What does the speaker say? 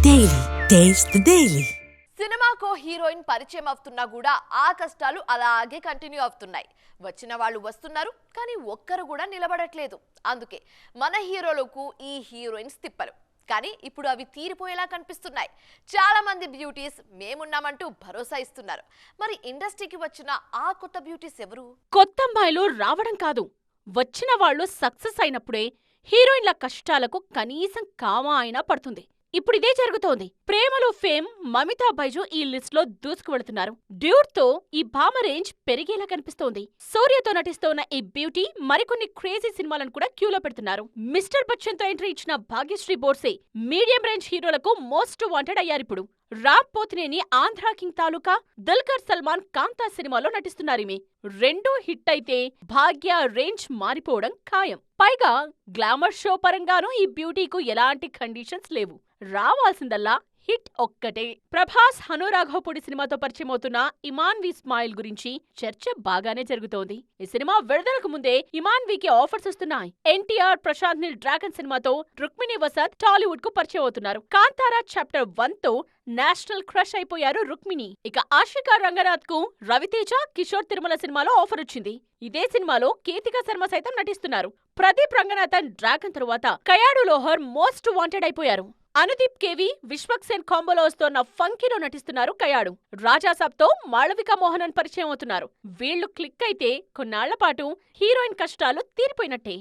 Daily. Taste the Daily. సినిమాకో heroine పరిచయం అవుతున్నా కూడా ఆ కష్టాలు అలాగే కంటిన్యూ అవుతున్నాయి. వచ్చిన వాళ్ళు వస్తున్నారు కానీ ఒక్కరు కూడా నిలబడట్లేదు. అందుకే మన హీరోలకు ఈ హీరోయిన్స్ తిప్పలు. కానీ ఇప్పుడు అవి తీరిపోయేలా కనిపిస్తున్నాయి. చాలా మంది బ్యూటీస్ మేమున్నామంటూ భరోసా ఇస్తున్నారు. మరి ఇండస్ట్రీకి వచ్చిన ఆ కొత్త బ్యూటీస్ ఎవరు? కొత్త అమ్మాయిలు రావడం కాదు, వచ్చిన వాళ్ళు సక్సెస్ అయినప్పుడే హీరోయిన్ల కష్టాలకు కనీసం కామా అయినా పడుతుంది. ఇప్పుడిదే జరుగుతోంది. ప్రేమలో ఫేమ్ మమితా బైజు ఈ లిస్ట్ లో దూసుకువెళుతున్నారు. డ్యూడ్ తో ఈ భామ రేంజ్ పెరిగేలా కనిపిస్తోంది. సూర్యతో నటిస్తోన్న ఈ బ్యూటీ మరికొన్ని క్రేజీ సినిమాలను కూడా క్యూలో పెడుతున్నారు. మిస్టర్ బచ్చన్ తో ఎంట్రీ ఇచ్చిన భాగ్యశ్రీ బోర్సే మీడియం రేంజ్ హీరోలకు మోస్ట్ వాంటెడ్ అయ్యారిప్పుడు. రామ్ పోతినేని ఆంధ్రా కింగ్ తాలూకా, దుల్కర్ సల్మాన్ కాంతా సినిమాలో నటిస్తున్నారీమె. రెండూ హిట్ అయితే భాగ్య రేంజ్ మారిపోవడం ఖాయం. పైగా గ్లామర్ షో పరంగానూ ఈ బ్యూటీకు ఎలాంటి కండిషన్స్ లేవు. రావాల్సిందల్లా హిట్ ఒక్కటే. ప్రభాస్ హనురాఘవపూడి సినిమాతో పరిచయమవుతున్న ఇమాన్వి స్మైల్ గురించి చర్చ బాగానే జరుగుతోంది. ఈ సినిమా విడుదలకు ముందే ఇమాన్వికి ఆఫర్స్ వస్తున్నాయి. ఎన్టీఆర్, ప్రశాంత్ నీల్ డ్రాగన్ సినిమాతో రుక్మిణి వసంత్ టాలీవుడ్ కు పరిచయం అవుతున్నారు. కాంతారా చాప్టర్ 1 తో నేషనల్ క్రష్ అయిపోయారు రుక్మిణి. ఇక ఆషికా రంగనాథ్ కు రవితేజ, కిషోర్ తిరుమల సినిమాలో ఆఫర్ వచ్చింది. ఇదే సినిమాలో కీర్తిక శర్మ సైతం నటిస్తున్నారు. ప్రదీప్ రంగనాథన్ డ్రాగన్ తరువాత కయాడు లోహర్ మోస్ట్ వాంటెడ్ అయిపోయారు. అనుదీప్ కేవి, విశ్వక్ సేన్ కాంబోలో వస్తోన్న ఫంకీలో నటిస్తున్నారు కయాడు. రాజాసాబ్తో మాళవిక మోహనన్ పరిచయం అవుతున్నారు. వీళ్లు క్లిక్ అయితే కొన్నాళ్ల పాటు హీరోయిన్ కష్టాలు తీరిపోయినట్టే.